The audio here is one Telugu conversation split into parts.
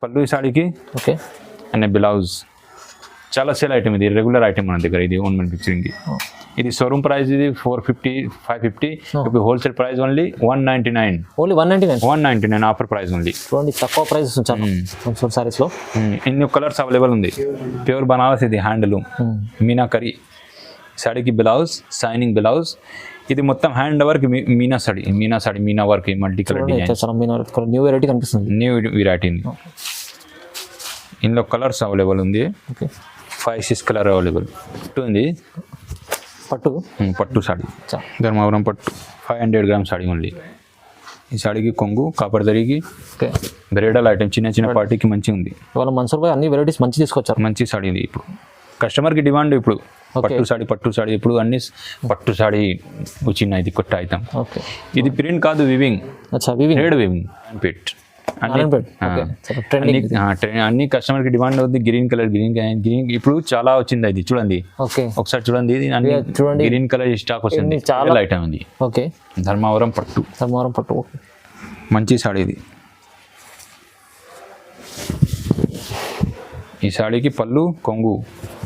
పళ్ళు ఈ సాడీకి ఓకే అండ్ బ్లౌజ్ చాలా సేల్ ఐటమ్ ఇది రెగ్యులర్ ఐటమ్ మన దగ్గర ఇది ఓన్ మ్యానుఫ్యాక్చరింగ్ ఇది షోరూమ్ ప్రైస్ ఇది 450 550 ఇప్పుడు wholesale price only 199 only 199 offer price only చూడండి తక్కువ ప్రైస్ ఉంచారు మంసూర్ సారీస్ లో ఇన్ని కలర్స్ అవైలబుల్ ఉంది ప్యూర్ బనారస్ ఇది హ్యాండ్లూమ్ మీనాకరీ సాడీకి బ్లౌజ్ షైనింగ్ బ్లౌజ్ ఇది మొత్తం hand work meena sari meena work multi colour design new variety కనిపిస్తుంది న్యూ వెరైటీ ఉంది ఇందులో కలర్స్ అవైలబుల్ ఉంది ఓకే 5-6 కలర్ అవైలబుల్ ఉంది పట్టు సాడీ ధర్మవరం పట్టు 500 గ్రామ్ సాడీ ఓన్లీ ఈ సాడీకి కొంగు కాపర్ దరికి బ్రైడల్ ఐటమ్ చిన్న పార్టీకి మంచిగా ఉంది ఇవాళ మన్సూర్ భాయ్ అన్ని వెరైటీస్ మంచి తీసుకొచ్చారు మంచి సాడీ ఇది ఇప్పుడు కస్టమర్కి డిమాండ్ ఇప్పుడు పట్టు సాడీ ఇప్పుడు అన్ని పట్టు సాడీ వచ్చిన ఇది కొత్త ఐటమ్ ఇది ప్రింట్ కాదు వివింగ్ థ్రెడ్ వివింగ్ పెట్ అన్ని కస్టమర్ కి డిమాండ్ అవుతుంది గ్రీన్ గ్రీన్ ఇప్పుడు చాలా వచ్చింది అది చూడండి ఒకసారి చూడండి చూడండి గ్రీన్ కలర్ స్టాక్ వచ్చింది చాలా ఐటమ్ ఉంది ఓకే ధర్మవరం పట్టు మంచి సాడీ ఇది ఈ సాడీకి పళ్ళు కొంగు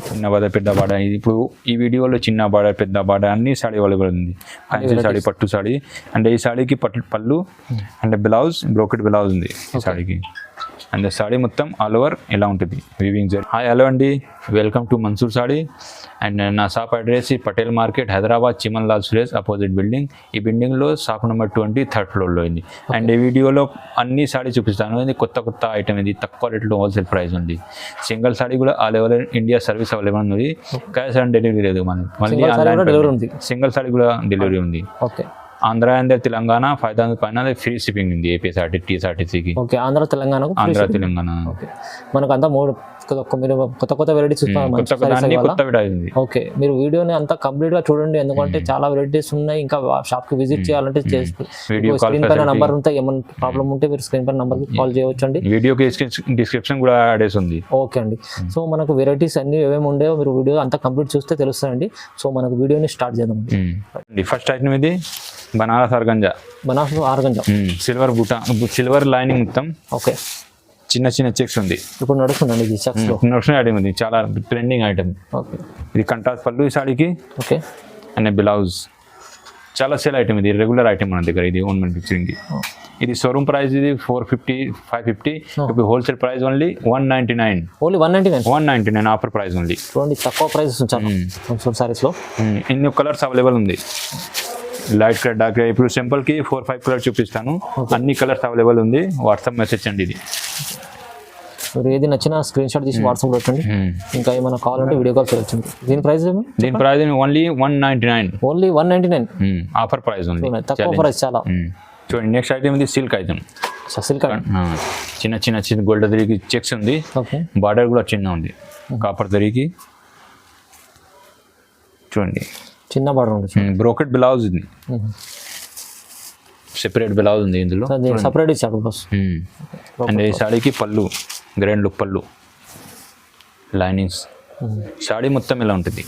చిన్న బాడ పెద్ద బాడ ఇప్పుడు ఈ వీడియోలో చిన్న బాడ పెద్ద బాడ అన్ని సాడీ అవైలబుల్ ఉంది ఫ్యాన్సీ సాడీ పట్టు సాడీ అంటే ఈ సాడీకి పళ్ళు అంటే బ్లౌజ్ బ్రోకెట్ బ్లౌజ్ ఉంది ఈ సాడీకి అండ్ సాడీ మొత్తం ఆల్ ఓవర్ ఎలా ఉంటుంది వీవింగ్ జరీ హాయ్ హలో అండి welcome to Mansoor sari and నా shop address Patel market Hyderabad Chiman Lal Suresh opposite building ఈ బిల్డింగ్లో షాప్ నెంబర్ 20 థర్డ్ ఫ్లోర్లో ఉంది అండ్ ఈ వీడియోలో అన్ని సాడీ చూపిస్తాను ఇది కొత్త ఐటమ్ ఇది తక్కువ రేట్లో హోల్సేల్ ప్రైస్ ఉంది సింగిల్ సాడీ కూడా all over India service available ఉంది క్యాష్ ఆన్ డెలివరీ లేదు మళ్ళీ సింగిల్ సాడీ కూడా డెలివరీ ఉంది ఆంధ్ర అండ్ తెలంగాణ 5,000 పైన ఫ్రీ షిప్పింగ్ ఉంది ఏపీఎస్ఆర్టీ టీఎస్ఆర్టీసీకి ఆంధ్ర తెలంగాణ మనకు అంతా మూడు మీరు కొత్త వెరైటీస్ ఓకే మీరు వీడియోని అంతా కంప్లీట్ గా చూడండి ఎందుకంటే చాలా వెరైటీస్ ఉన్నాయి ఇంకా షాప్ కి విజిట్ చేయాలంటే స్క్రీన్ పైన నంబర్ ఉంటాయి ఏమైనా ప్రాబ్లం ఉంటే మీరు స్క్రీన్ పైన నంబర్ కి కాల్ చేయవచ్చు అండి వీడియోకి డిస్క్రిప్షన్ కూడా అడ్రస్ ఉంది ఓకే అండి సో మనకు వెరైటీస్ అన్ని ఏమేమి ఉండేవో మీరు వీడియో అంతా కంప్లీట్ చూస్తే తెలుస్తాయండి సో మనకు వీడియోని స్టార్ట్ చేద్దాం ఫస్ట్ ఐటమ్ ఇది బనారస్ ఆర్గంజా సిల్వర్ బూటా సిల్వర్ లైనింగ్ మొత్తం ఓకే చిన్న చెక్స్ ఉంది ఇప్పుడు నడుస్తుందండి ఇది నడుస్తున్న ఐటమ్ ఉంది చాలా ట్రెండింగ్ ఐటమ్ ఓకే ఇది కంట్రాస్ట్ పళ్ళు ఈ సాడీకి ఓకే అండ్ బ్లౌజ్ చాలా సేల్ ఐటమ్ ఇది రెగ్యులర్ ఐటమ్ మన దగ్గర ఇది ఓన్ మ్యానుఫ్యాక్చరింగ్ ఇది షోరూమ్ ప్రైస్ ఇది 450 550 ఇప్పుడు wholesale price only 199 offer price only చూడండి తక్కువ ప్రైస్ ఉంచారు సారీస్ లో ఇన్ని కలర్స్ అవైలబుల్ ఉంది లైట్ కలర్ డార్క్ ఇప్పుడు సింపుల్ కి 4-5 కలర్ చూపిస్తాను అన్ని కలర్స్ అవైలబుల్ ఉంది వాట్సాప్ మెసేజ్ అండి ఇది మీరు ఏది నచ్చినా స్క్రీన్ షాట్ తీసి వాట్సాప్ లో పెట్టండి ఇంకా ఏమైనా కావాలంటే వీడియో కాల్ చేయొచ్చు దీని ప్రైస్ ఓన్లీ 199 ఆఫర్ ప్రైస్ ఉంది తక్కువ ప్రైస్ చాలా చూడండి నెక్స్ట్ ఐటమ్ ఇది సిల్క్ ఐటమ్ చిన్న గోల్డ్ దరికి చెక్స్ ఉంది బార్డర్ కూడా చిన్న ఉంది కాపర్ దరికి చూడండి చిన్న బార్డర్ ఉంది బ్రోకెట్ బ్లౌజ్ ఉంది సెపరేట్ బ్లౌజ్ ఉంది ఇందులో సెపరేట్ ఇచ్చాడు బాస్ అండ్ ఈ సాడీకి పళ్ళు గ్రాండ్ లుక్ పళ్ళు లైనింగ్స్ సాడీ మొత్తం ఎలా ఉంటుంది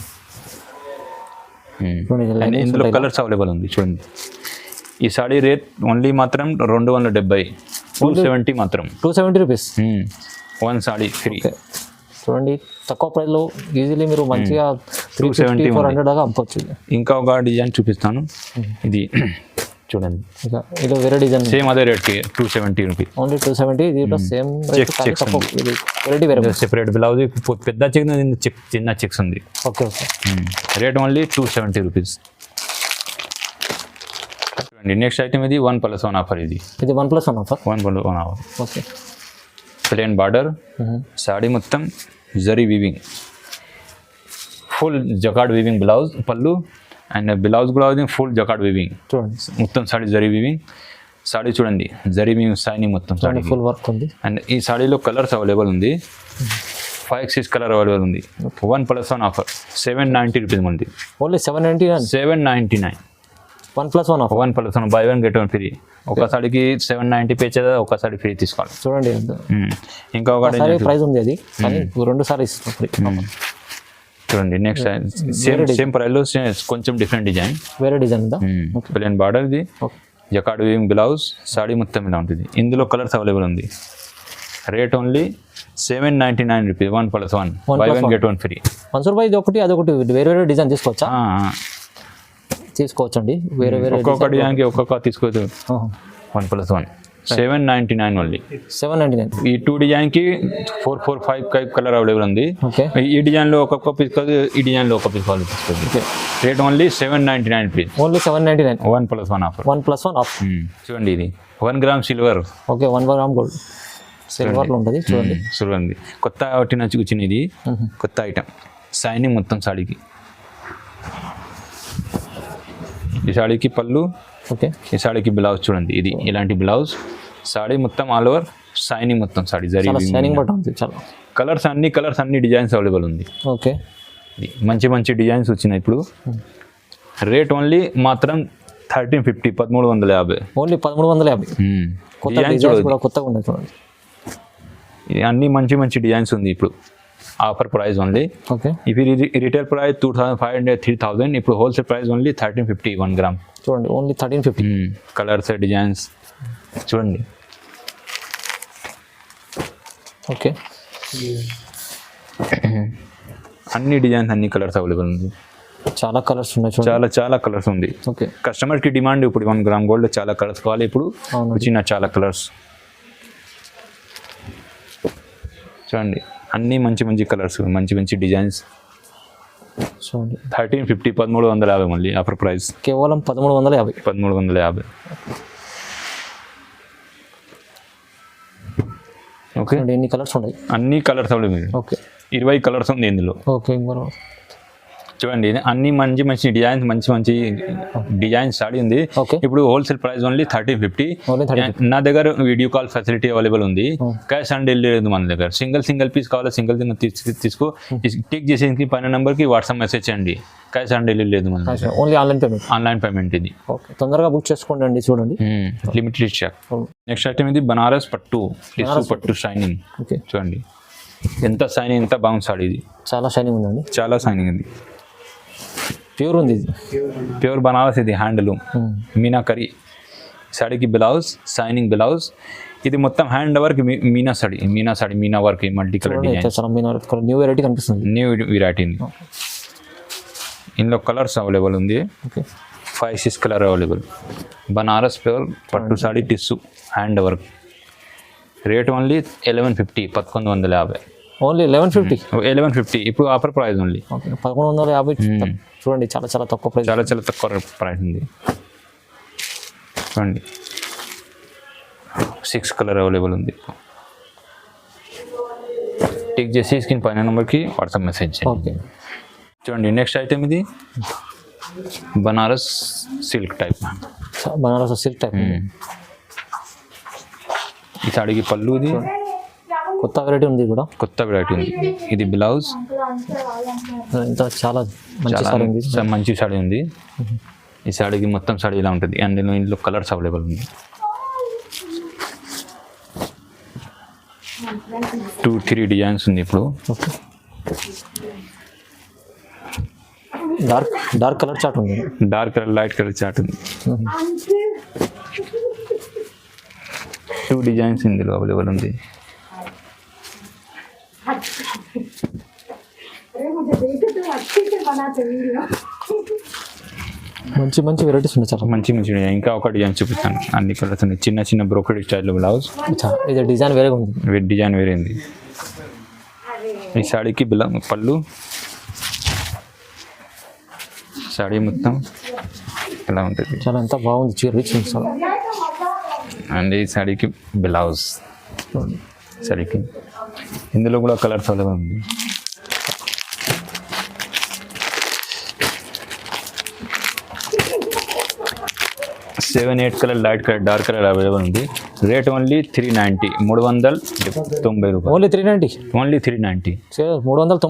ఇందులో కలర్స్ అవైలబుల్ ఉంది చూడండి ఈ సాడీ రేట్ ఓన్లీ మాత్రం 270 270 మాత్రం 270 రూపీస్ వన్ సాడీ ఫ్రీ చూడండి తక్కువ ప్రైస్లో ఈజీలీ మీరు మంచిగా 350-400 దాకా అమ్మవచ్చు ఇంకా ఒక డిజైన్ చూపిస్తాను ఇది చూడండి ఇది వేరే డిజైన్ సేమ్ అదే రేట్కి 270 రూపీస్ ఓన్లీ 270 ఇది సేమ్ వెరైటీ వేరే సెపరేట్ బ్లౌజ్ పెద్ద చెక్ చిన్న చెక్స్ ఉంది ఓకే రేట్ ఓన్లీ 270 రూపీస్ చూడండి నెక్స్ట్ ఐటమ్ ఇది 1+1 ఆఫర్ ఇది 1+1 offer 1+1 offer okay plain border sari మొత్తం zari weaving full jacquard weaving blouse పళ్ళు అండ్ బ్లౌజ్ కూడా ఫుల్ జకార్డ్ వీవింగ్ చూడండి మొత్తం సాడీ జరీ వీవింగ్ సాడీ చూడండి జరీ వీవింగ్ షైనింగ్ మొత్తం సాడీ ఫుల్ వర్క్ ఉంది అండ్ ఈ సాడీలో కలర్స్ అవైలబుల్ ఉంది 5-6 కలర్ అవైలబుల్ ఉంది 1+1 ఆఫర్ 790 రూపీస్ ఉంది only 799 1+1 offer 1+1 buy 1 get 1 free ఒక సాడీకి 790 పే చేదా ఒక సాడీ ఫ్రీ తీసుకోవాలి చూడండి ఇంకా ఒక ప్రైస్ ఉంది అది కానీ 2 సారీస్ చూడండి నెక్స్ట్ సేమ్ ప్రైస్లో కొంచెం డిఫరెంట్ డిజైన్ వేరే డిజైన్ ప్లెయిన్ బార్డర్ ఇది జకార్డ్ వీవింగ్ బ్లౌజ్ సాడీ మొత్తం ఇలా ఉంటుంది ఇందులో కలర్స్ అవైలబుల్ ఉంది rate only 799 rupees 1+1 buy 1 get 1 free. Mansoor bhai ఇది ఒకటి అదొకటి వేరే వేరే డిజైన్ తీసుకోవచ్చా? తీసుకోవచ్చండి, వేరే వేరే ఒక్కొక్క డిజైన్కి ఒక్కొక్క తీసుకోవచ్చు. 1+1 799 ఓన్లీ. 799. ఈ 2 డిజైన్కి 4, 4, 5 కలర్ అవైలబుల్ ఉంది. ఓకే, ఈ డిజైన్లో ఒక్కొక్క పీస్ కాదు, ఈ డిజైన్లో ఒక పీస్ కావాలి తీసుకోవచ్చు. Rate only 799 rupees. Only 799. 1+1 offer. 1+1 off. చూడండి ఇది 1 gram silver. Okay, 1 gram gold సిల్వర్లో ఉంటుంది. చూడండి చూడండి కొత్త వచ్చిన ఇది కొత్త ఐటమ్. షైనింగ్ మొత్తం సాడీకి. ఈ సాడీకి పళ్ళు, ఓకే, ఈ సాడీకి బ్లౌజ్ చూడండి. ఇది ఇలాంటి బ్లౌజ్, సాడీ మొత్తం ఆల్ ఓవర్ షైనింగ్ మొత్తం సాడీ జరీ షైనింగ్ బట్ ఉంది. చాలా కలర్స్ అన్ని డిజైన్స్ అవైలబుల్ ఉంది. ఓకే, ఇది మంచి డిజైన్స్ వచ్చినాయి ఇప్పుడు. రేట్ ఓన్లీ మాత్రం 1350, 1350. ఓన్లీ 1350. కొత్త డిజైన్స్ కూడా కొత్తగా ఉన్నాయి చూడండి. ఇది అన్ని మంచి డిజైన్స్ ఉంది ఇప్పుడు. Offer price only. ఓకే, ఇవి రిటైల్ ప్రైస్ 2500, 3000. ఇప్పుడు హోల్సేల్ ప్రైస్ ఓన్లీ 1350 1 గ్రామ్. చూడండి ఓన్లీ 1350. కలర్స్ డిజైన్స్ చూడండి. ఓకే, అన్ని డిజైన్స్ అన్ని కలర్స్ అవైలబుల్ ఉంది. చాలా కలర్స్ ఉన్నాయి చూడండి. చాలా కలర్స్ ఉంది. ఓకే, కస్టమర్కి డిమాండ్ ఇప్పుడు 1 గ్రామ్ గోల్డ్ చాలా కలర్స్ కావాలి. ఇప్పుడు వచ్చిన చాలా కలర్స్ చూడండి. అన్ని మంచి కలర్స్, మంచి డిజైన్స్. చూడండి 1350, 1350 మళ్ళీ ఆఫర్ ప్రైస్ కేవలం 1350. 1350. ఓకే, ఎన్ని కలర్స్ ఉన్నాయి? అన్ని కలర్స్ అవైలబుల్. ఓకే, 20 కలర్స్ ఉంది ఇందులో. ఓకే, చూడండి అన్ని మంచి డిజైన్స్, మంచి డిజైన్స్ సాడీ ఉంది. ఇప్పుడు హోల్సేల్ ప్రైస్ ఓన్లీ 1350. నా దగ్గర వీడియో కాల్ ఫెసిలిటీ అవైలబుల్ ఉంది. క్యాష్ ఆన్ డెలివరీ లేదు మన దగ్గర. సింగిల్ పీస్ కావాలి, సింగిల్ తీసుకో. టిక్ చేసేసి పైన నెంబర్కి వాట్సాప్ మెసేజ్ చేయండి. క్యాష్ ఆన్ డెలివరీ లేదు మన దగ్గర. Only online payment. ఇది ఓకే, తొందరగా బుక్ చేసుకోండి. చూడండి లిమిటెడ్ స్టాక్. నెక్స్ట్ ఐటమ్ ఇది బనారస్ పట్టు, పట్టు షైనింగ్. ఓకే, చూడండి ఎంత షైనింగ్, ఎంత బాగుంది సాడీ. ఇది చాలా షైనింగ్ ఉందండి. చాలా షైనింగ్ ఉంది. ప్యూర్ ఉంది. ప్యూర్ బనారస్. ఇది హ్యాండ్లూమ్ మీనాకరీ. సాడీకి బ్లౌజ్, షైనింగ్ బ్లౌజ్. ఇది మొత్తం hand work meena sari, meena work, multi colour design. New variety కనిపిస్తుంది. New variety. ఇందులో కలర్స్ అవైలబుల్ ఉంది. 5, 6 కలర్ అవైలబుల్. బనారస్ ప్యూర్ పట్టు sari tissue hand work. Rate only 1150, 1150. Only 1150. ఇప్పుడు ఆఫర్ ప్రైస్ ఓన్లీ 1150. చూడండి చాలా తక్కువ ప్రైస్. చాలా తక్కువ ప్రైస్ ఉంది. చూడండి 6 కలర్ అవైలబుల్ ఉంది. టిక్ చేసి స్క్రీన్ పైన నెంబర్కి వాట్సాప్ మెసేజ్ చేయండి. ఓకే, చూడండి నెక్స్ట్ ఐటమ్ ఇది బనారస్ సిల్క్ టైప్. ఈ సాడీకి పళ్ళు. ఇది కొత్త వెరైటీ ఉంది కూడా. ఇది బ్లౌజ్. చాలా మంచి సాడీ ఉంది. ఈ సాడీకి మొత్తం సాడీ ఇలా ఉంటుంది. అండ్ ఇందులో కలర్స్ అవైలబుల్ ఉంది. 2, 3 డిజైన్స్ ఉంది ఇప్పుడు. డార్క్ కలర్ చార్ట్ ఉంది. లైట్ కలర్ చార్ట్ ఉంది. 2 డిజైన్స్ ఇందులో అవైలబుల్ ఉంది. మంచి వెరైటీస్ ఉన్నాయి. చాలా మంచి ఇంకా ఒక డిజైన్ చూపిస్తాను. అన్ని కలర్స్ ఉన్నాయి. చిన్న బ్రోకెడ్ స్టైల్ బ్లౌజ్. ఇది డిజైన్ వేరే ఉంది. డిజైన్ వేరే ఉంది. ఈ సాడీకి పళ్ళు, సాడీ మొత్తం ఇలా ఉంటుంది. చాలా ఎంత బాగుంది. రిచ్ అండ్ ఈ సాడీకి బ్లౌజ్. సాడీకి ఇందులో కూడా కలర్స్ అవైలబుల్ ఉంది. Seven 8 colour, light colour, dark colour available ఉంది. రేట్ ఓన్లీ 390, 390 రూపాయలు. ఓన్లీ 390. 390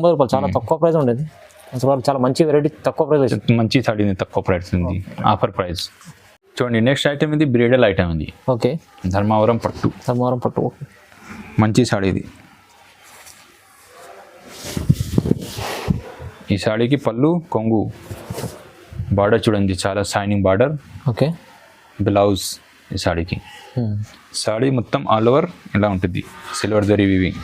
రూపాయలు. చాలా తక్కువ ప్రైస్ ఉండేది. చాలా మంచి వెరైటీ, తక్కువ ప్రైస్. మంచి సాడీ తక్కువ ప్రైస్ ఉంది. Offer price. చూడండి నెక్స్ట్ ఐటమ్ ఇది బ్రైడల్ ఐటమ్ ఉంది. ఓకే, ధర్మవరం పట్టు. ఓకే, మంచి సాడీ ఇది. ఈ సాడీకి పళ్ళు, కొంగు, బార్డర్ చూడండి చాలా షైనింగ్ బార్డర్. ఓకే, బ్లౌజ్ ఈ సాడీకి సాడీ మొత్తం ఆల్ ఓవర్ ఇలా ఉంటుంది, silver zari weaving,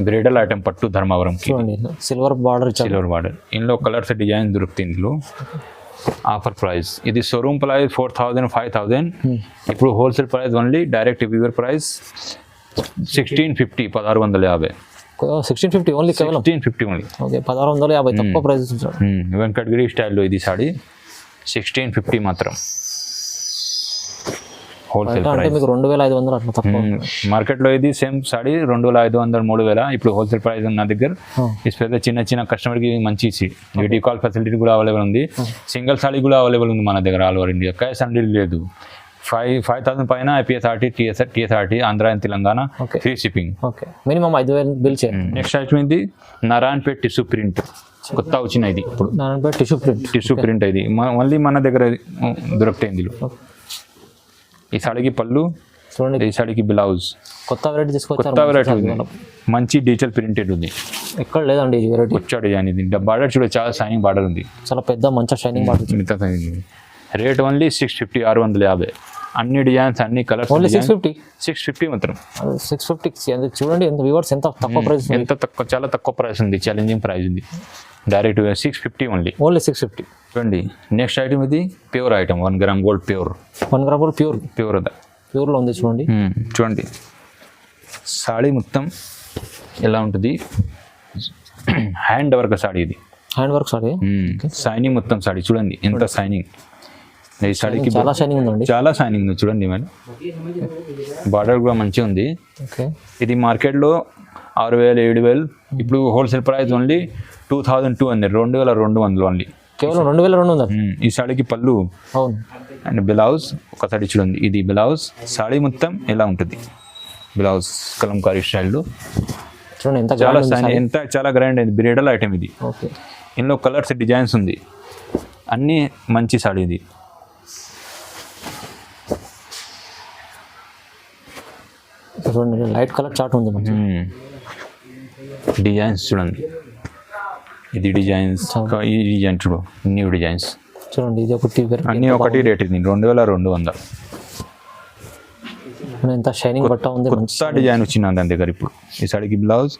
bridal item పట్టు ధర్మవరంకి, చూడండి సిల్వర్ బార్డర్ ఇచ్చారు. Silver border. ఇందులో కలర్స్ డిజైన్ దొరుకుతుంది ఇందులో. ఆఫర్ ప్రైస్ ఇది షోరూమ్ ప్రైస్ 4,000 5,000, ఇప్పుడు wholesale price only direct viewer price 1650 1650. 1650 only, కేవలం 1650 ఓన్లీ. ఓకే 1650 తక్కువ ప్రైస్ ఇచ్చారు. వెంకటగిరి స్టైల్లో ఇది సాడీ 1650 మాత్రం హోల్సేల్ అంటే ప్రైస్. మీకు 2500 అట్లా తక్కువ. మార్కెట్లో ఇది సేమ్ సాడీ 2500 3000, ఇప్పుడు హోల్సేల్ ప్రైస్ నా దగ్గర. స్పెషల్ చిన్న చిన్న కస్టమర్కి మంచి వీడియో కాల్ ఫెసిలిటీ కూడా అవైలబుల్ ఉంది, సింగిల్ సాడీ కూడా అవైలబుల్ ఉంది మన దగ్గర all over India. Cash on delivery లేదు. 5,000 పైన IPSRT TSRT Andhra and Telangana free shipping. Okay minimum 5,000 bill చేయండి. నెక్స్ట్ ఐటమ్ ఇది నారాయణపేట్ టిష్యూ ప్రింట్, కొత్త వచ్చిన ఇది ఇప్పుడు. నారాయణపేట్ టిష్యూ ప్రింట్ ఇది మళ్ళీ మన దగ్గర దొరుకుతాయి ఇందులో. ఈ సాడీకి పళ్ళు చూడండి, ఈ సాడీకి బ్లౌజ్. కొత్త వెరైటీ తీసుకొచ్చారు. కొత్త వెరైటీ ఉంది, మంచి డిజిటల్ ప్రింటెడ్ ఉంది, ఎక్కడ లేదండి ఈ వెరైటీ. వచ్చా డిజైన్ ఇది. బార్డర్ చూడ చాలా షైనింగ్ బార్డర్ ఉంది, చాలా పెద్ద మంచి షైనింగ్ బార్డర్. Rate only 650 650. అన్ని డిజైన్స్ అన్ని కలర్స్ ఓన్లీ 650 మాత్రం. 650 చూడండి ఎంత వ్యూవర్స్, ఎంత తక్కువ ప్రైస్, ఎంత తక్కువ, చాలా తక్కువ ప్రైస్ ఉంది, ఛాలెంజింగ్ ప్రైస్ ఉంది. Direct 650 only 650. చూడండి నెక్స్ట్ ఐటమ్ ఇది pure item 1 gram gold pure. 1 gram gold pure ప్యూర్లో ఉంది చూడండి. చూడండి సాడీ మొత్తం ఎలా ఉంటుంది, హ్యాండ్ వర్క్ సాడీ ఇది, హ్యాండ్ వర్క్ సాడీ. షైనింగ్ మొత్తం సాడీ చూడండి ఎంత షైనింగ్. ఈ సాడీకి చాలా షైనింగ్ ఉందండి, చాలా షైనింగ్ ఉంది చూడండి మేడం. బార్డర్ కూడా మంచిగా ఉంది. ఓకే ఇది మార్కెట్లో 6,000 7,000, ఇప్పుడు హోల్సేల్ ప్రైస్ ఓన్లీ 2,200 2200 ఓన్లీ, కేవలం 2200. ఈ సాడీకి పళ్ళు అవును అండ్ బ్లౌజ్ ఒక సాడీ చూడండి, ఇది బ్లౌజ్. సాడీ మొత్తం ఎలా ఉంటుంది, బ్లౌజ్ కలంకారీ స్టైల్లో చూడండి ఎంత చాలా ఎంత చాలా గ్రాండ్ అయింది, బ్రైడల్ ఐటమ్ ఇది. ఓకే ఇందులో కలర్స్ డిజైన్స్ ఉంది, అన్నీ మంచి సాడీ ఇది. చూడండి లైట్ కలర్ చార్ట్ ఉంది మంచి. డిజైన్స్ చూడండి, ఇది డిజైన్స్, ఈ డిజైన్ చూడు, న్యూ డిజైన్స్ చూడండి. ఇది ఒకటి అన్నీ ఒకటి రేట్ ఇది 2200. ఎంత షైనింగ్ బట్ట ఉంది, కొత్త డిజైన్ వచ్చింది దాని దగ్గర ఇప్పుడు. ఈ సాడీకి బ్లౌజ్,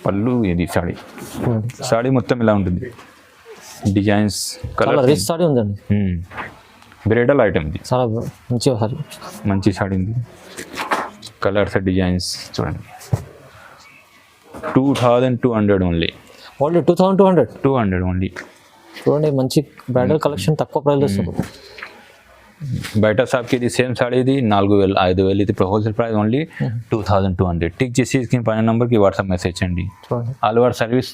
పళ్ళు, ఇది సాడీ. సాడీ మొత్తం ఇలా ఉంటుంది, డిజైన్స్ కలర్ రిచ్ సాడీ ఉందండి, బ్రైడల్ ఐటమ్ ఇది. చాలా మంచిగా సారీ, మంచి సాడీ ఉంది, కలర్స్ డిజైన్స్ చూడండి. 2200 ఓన్లీ 2200 ఓన్లీ. చూడండి మంచి బ్రైడల్ కలెక్షన్ తక్కువ ప్రైస్ వస్తుంది. బయట షాప్కి ఇది సేమ్ సాడీ ఇది 4,000 5,000, ఇది ఇప్పుడు హోల్సేల్ ప్రైస్ ఓన్లీ 2200. టిక్ చేసి స్క్రీన్ పైన నెంబర్కి వాట్సాప్ మెసేజ్ చేయండి. All over service,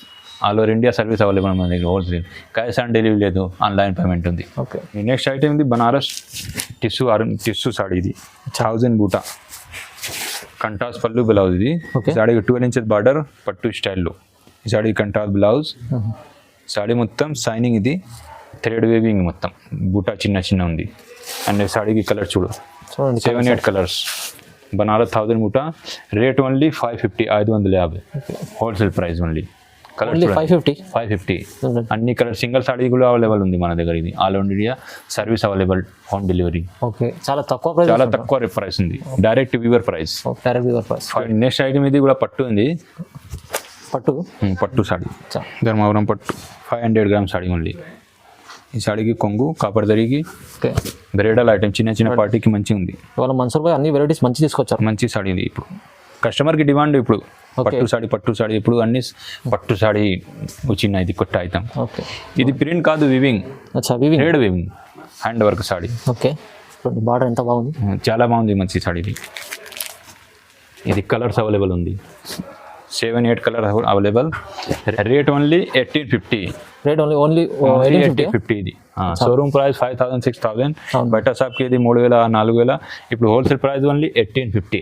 all over India service available మన దగ్గర. హోల్సేల్ క్యాష్ ఆన్ డెలివరీ లేదు, ఆన్లైన్ పేమెంట్ ఉంది. ఓకే నెక్స్ట్ ఐటమ్ ఇది బనారస్ టిష్యూ సాడీ, ఇది 1000 బూటా, కంటాస్ పళ్ళు బ్లౌజ్. ఇది సాడీకి 12 ఇంచెస్ బార్డర్ పట్టు స్టైల్లో. ఈ సాడీ కంటాస్ బ్లౌజ్, సాడీ మొత్తం షైనింగ్, ఇది థ్రెడ్ వేవింగ్ మొత్తం, బూటా చిన్న చిన్న ఉంది. అండ్ సాడీకి కలర్ చూడు, 7-8 కలర్స్. బనారస్ 1000 బూటా, rate only 550 550. Wholesale price only. Colour 550. అన్ని కలర్, సింగిల్ సాడీ కూడా అవైలబుల్ ఉంది మన దగ్గర. ఇది all over India service available, home delivery. Okay చాలా తక్కువ ప్రైస్, చాలా తక్కువ ప్రైస్ ఉంది, direct viewer price. Next item ఇది కూడా పట్టు ఉంది, పట్టు సాడీ, ధర్మవరం పట్టు 500 గ్రామ్ సాడీ ఓన్లీ. ఈ సాడీకి కొంగు కాపర్ దరికి, బ్రైడల్ ఐటమ్, చిన్న చిన్న పార్టీకి మంచిగా ఉంది. ఇవాళ మన్సూర్ భాయ్ అన్ని వెరైటీస్ మంచి తీసుకొచ్చారు, మంచి సాడీ ఇది. ఇప్పుడు కస్టమర్కి డిమాండ్ ఇప్పుడు పట్టు సాడీ ఇప్పుడు అన్ని పట్టు సాడీ వచ్చిన, ఇది కొత్త ఐటమ్. ఓకే ఇది ప్రింట్ కాదు, weaving, thread weaving, hand work saree. Okay border ఎంత బాగుంది, చాలా బాగుంది, మంచి సాడీ ఇది. ఇది కలర్స్ అవైలబుల్ ఉంది, 7-8 colour available. Rate only 1850. Rate only 1850 ఇది. షోరూమ్ ప్రైస్ 5,000 6,000, బయట షాప్కి ఇది 3,000 4,000. ఇప్పుడు హోల్సేల్ ప్రైస్ ఓన్లీ 1850.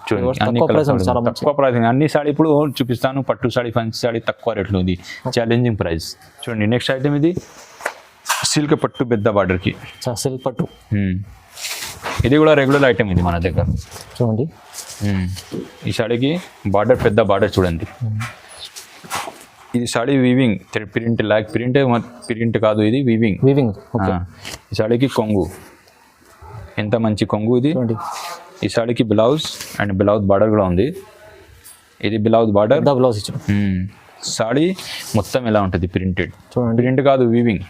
చూడండి అన్ని కలర్స్ తక్కువ ప్రైస్. అన్ని సాడీ ఇప్పుడు చూపిస్తాను, పట్టు సాడీ, ఫ్యాన్సీ సాడీ తక్కువ రేట్లో ఉంది, ఛాలెంజింగ్ ప్రైస్. చూడండి నెక్స్ట్ ఐటమ్ ఇది సిల్క్ పట్టు పెద్ద బార్డర్కి, సిల్క్ పట్టు. ఇది కూడా రెగ్యులర్ ఐటమ్ ఇది మన దగ్గర. చూడండి ఈ సాడీకి బార్డర్ పెద్ద బార్డర్ చూడండి, ఇది సాడీ వీవింగ్ ప్రింట్ లాక్ ప్రింట్ కాదు, ఇది వీవింగ్. ఓకే. ఈ సాడీకి కొంగు, ఎంత మంచి కొంగు ఇది. ఈ సాడీకి బ్లౌజ్ అండ్ బ్లౌజ్ బార్డర్ కూడా ఉంది. ఇది బ్లౌజ్ బార్డర్, బ్లౌజ్ ఇచ్చాం. సాడీ మొత్తం ఎలా ఉంటుంది ప్రింటెడ్, ప్రింట్ కాదు వీవింగ్.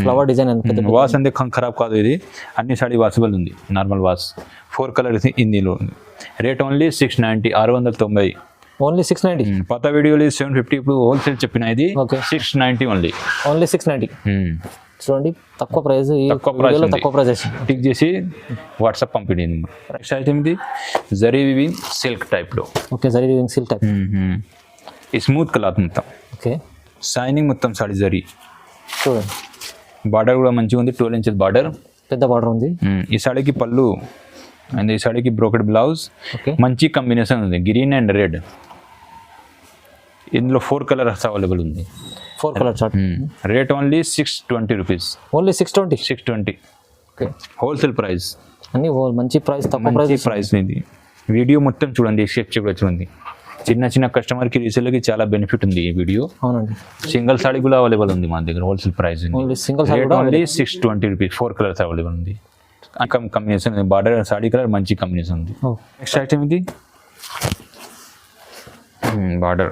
ఫ్లవర్ డిజైన్ వాష్ అంతే ఖరాబ్ కాదు, ఇది అన్ని సాడీ వాషబుల్ ఉంది, నార్మల్ వాష్. 4 కలర్స్ ఇందులో. Rate only 690, 690. ఓన్లీ 690. పాత వీడియోలో 750, ఇప్పుడు హోల్సేల్ చెప్పిన ఇది 690 ఓన్లీ. 690. చూడండి, తక్కువ ప్రైస్. తక్కువ ప్రైస్ టిక్ చేసి వాట్సాప్ పంపించింది. నెక్స్ట్ ఐటమ్ ఇది జరీ వీవింగ్ సిల్క్ టైప్లో. Okay, zari weaving silk type. ఈ స్మూత్ క్లాత్ మొత్తం. ఓకే, షైనింగ్ మొత్తం సాడీ జరీ. చూడండి, బార్డర్ కూడా మంచిగా ఉంది, 12 ఇంచెస్ బార్డర్, పెద్ద బార్డర్ ఉంది. ఈ సాడీకి పళ్ళు అండ్ ఈ సాడీకి బ్రోకెడ్ బ్లౌజ్. మంచి కాంబినేషన్ ఉంది, గ్రీన్ అండ్ రెడ్. ఇందులో 4 కలర్స్ అవైలబుల్ ఉంది. 4 colour chart. Rate only 620 rupees. Only 620. Okay, wholesale price. అన్ని మంచి ప్రైస్, తక్కువ ప్రైస్ ఇది. వీడియో మొత్తం చూడండి, షేప్ కూడా చూడండి. చిన్న కస్టమర్కి రీసేల్కి చాలా బెనిఫిట్ ఉంది ఈ వీడియో. అవునండి. సింగిల్ సాడీ కూడా అవైలబుల్ ఉంది మన దగ్గర, wholesale price. Rate only 620 rupees. 4 colours available ఉంది. కాంబినేషన్ బార్డర్ సాడీ కలర్ మంచి కాంబినేషన్ ఉంది. నెక్స్ట్ ఐటమ్ ఇది బార్డర్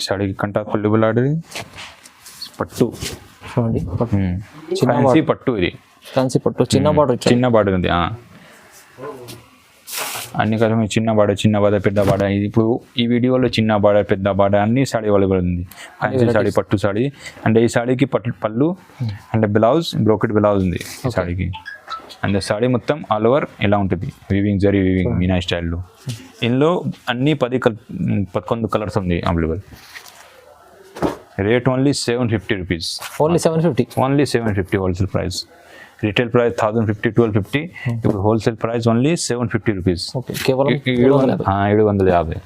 సాడీకి కంటా పళ్ళు ఆర్డర్ పట్టు. చూడండి, ఫ్యాన్సీ పట్టు, ఇది ఫ్యాన్సీ పట్టు. చిన్న బార్డర్ ఉంది. అన్ని కలిసి చిన్న బార్డర్ పెద్ద బార్డర్. ఇప్పుడు ఈ వీడియోలో చిన్న బార్డర్ పెద్ద బార్డర్ అన్ని సాడీ అవైలబుల్ ఉంది. ఫ్యాన్సీ సాడీ, పట్టు సాడీ. అండ్ ఈ సాడీకి పళ్ళు అండ్ బ్లౌజ్, బ్రోకెడ్ బ్లౌజ్ ఉంది ఈ సాడీకి. అండ్ సాడీ మొత్తం ఆల్ ఓవర్ ఎలా ఉంటుంది, వీవింగ్ జరీ వీవింగ్ మీనా స్టైల్లో. ఇందులో అన్ని 11 కలర్స్ ఉంది available. Rate only 750 rupees. Only 750 wholesale price. Retail price 1050, 1250. ఇప్పుడు హోల్సేల్ ప్రైస్ ఓన్లీ 750 రూపీస్. కేవలం 750.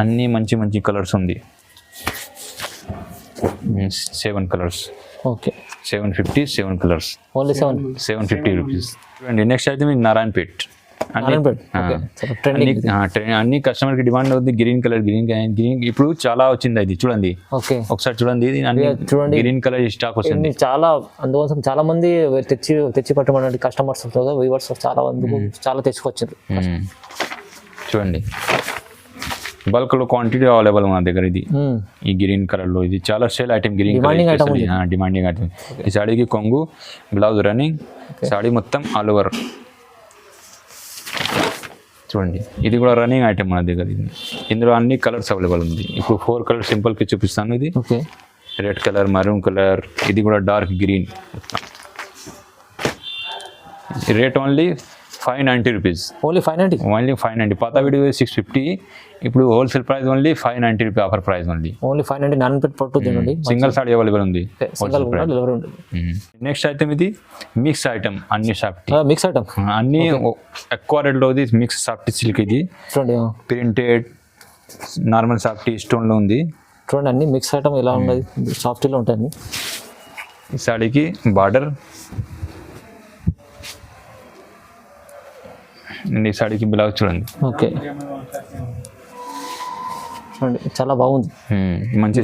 అన్నీ మంచి కలర్స్ ఉంది. 7 colours. Okay, 750, 7 colours. Only 750 rupees. అండి నెక్స్ట్ అయితే మీ నారాయణపేట్. అన్ని కస్టమర్కి డిమాండ్ అవుతుంది గ్రీన్ కలర్. గ్రీన్ ఇప్పుడు చాలా వచ్చింది, అది చూడండి. ఓకే, ఒకసారి చూడండి, చూడండి గ్రీన్ కలర్ స్టాక్ వచ్చింది చాలా. అందుకోసం చాలా మంది తెచ్చి పట్టమని కస్టమర్స్ వ్యూవర్స్ చాలా తెచ్చుకొచ్చారు. చూడండి, బల్క్ లో క్వాంటిటీ అవైలబుల్ మన దగ్గర. ఇది ఈ గ్రీన్ కలర్ లో ఇది చాలా sale item. Green demanding item. ఈ సాడీకి కొంగు, బ్లౌజ్ రన్నింగ్, సాడీ మొత్తం ఆల్ ఓవర్. చూడండి, ఇది కూడా రన్నింగ్ ఐటమ్ మన దగ్గర. ఇందులో అన్ని కలర్స్ అవైలబుల్ ఉంది. ఇప్పుడు 4 కలర్ సింపుల్ కి చూపిస్తాను. ఇది రెడ్ కలర్, మరూన్ కలర్, ఇది కూడా dark green. Rate only 590 rupees. Only 590. పాత వీడియో 650, ఇప్పుడు wholesale price only 590 rupees. Offer price only 590. Narayanpet పట్టు తినండి. సింగిల్ సాడీ అవైలబుల్ ఉంది. నెక్స్ట్ ఐటమ్ ఇది మిక్స్ ఐటమ్. అన్ని సాఫ్ట్ మిక్స్ ఐటమ్, అన్ని ఎక్కువ రేట్లో ఉంది. Mix soft silk. ఇది ప్రింటెడ్, నార్మల్ సాఫ్ట్ స్టోన్ లో ఉంది. చూడండి, అన్ని మిక్స్ ఐటమ్ ఎలా ఉన్నది, సాఫ్టీలో ఉంటాయి. ఈ సాడీకి బార్డర్, ఈ సాడీకి బ్లౌజ్ చూడండి. ఓకే, చూడండి చాలా బాగుంది. మంచి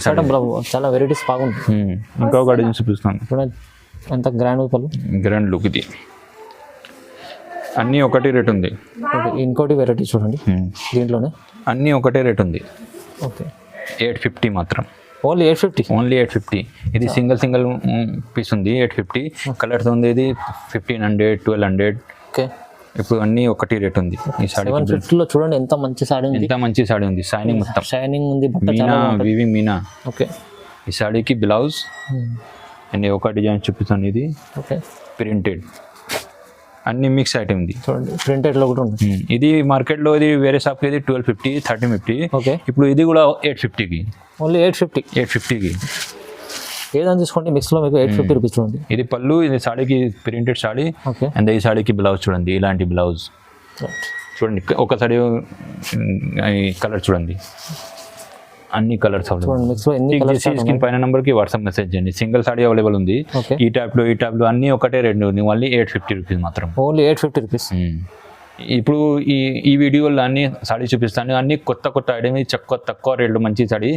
చాలా వెరైటీస్ బాగుంది. ఇంకొక డిజైన్ చూపిస్తాను. చూడండి ఎంత గ్రాండ్ లుక్. ఇది అన్నీ ఒకటే రేట్ ఉంది. ఇంకోటి వెరైటీ చూడండి, దీంట్లోనే అన్నీ ఒకటే రేట్ ఉంది. ఓకే, 850 మాత్రం. ఓన్లీ 850. ఇది సింగిల్ పీస్ ఉంది. 850 కలర్స్ ఉంది. ఇది 1500, 1200. ఓకే, ఇప్పుడు అన్ని ఒకటి రేట్ ఉంది. ఈ సాడీ 750 లో చూడండి ఎంత మంచి సాడీ ఉంది. షైనింగ్ మొత్తం ఉంది. మీనా వీవింగ్ మీనా. ఓకే, ఈ సాడీకి బ్లౌజ్ అండ్ ఒక డిజైన్ చూపిస్తాను. ఇది ఓకే, ప్రింటెడ్. అన్ని మిక్స్ ఐటమ్ ఉంది. చూడండి, ప్రింటెడ్ లో కూడా ఉంది. ఇది మార్కెట్ లో ఇది వేరే షాప్ కి 1250, 1350. ఓకే, ఇప్పుడు ఇది కూడా 850కి. ఓన్లీ 850కి. ఏదైనా తీసుకోండి, మిక్స్ లో మీకు 850 రూపీస్. చూడండి, ఇది పళ్ళు, ఇది సాడీకి ప్రింటెడ్ సాడీ. అండ్ ఈ సాడీకి బ్లౌజ్ చూడండి, ఇలాంటి బ్లౌజ్ చూడండి. ఒక సాడీ కలర్ చూడండి, అన్ని కలర్స్ స్క్రీన్ పైన నెంబర్ కి వాట్సాప్ మెసేజ్ చేయండి. సింగిల్ సాడీ అవైలబుల్ ఉంది. ఈ టైప్ లో అన్ని ఒకటే రేట్ ఉంది. మళ్ళీ 850 రూపీస్ మాత్రం. Only 850 rupees. ఇప్పుడు ఈ వీడియోలో అన్ని సాడీ చూపిస్తాను, అన్ని కొత్త ఐటమ్, తక్కువ రేట్లు మంచి సాడీ,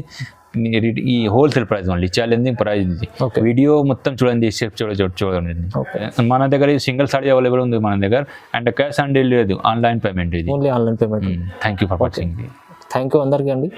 ఈ wholesale price only, challenging price ఇది. వీడియో మొత్తం చూడండి, చూడండి. మన దగ్గర సింగిల్ సాడీ అవైలబుల్ ఉంది మన దగ్గర, అండ్ క్యాష్ ఆన్ డెలివరీ లేదు, ఆన్లైన్ పేమెంట్ ఇది, only online payment. Thank you for watching. Thank you అందరికీ అండి.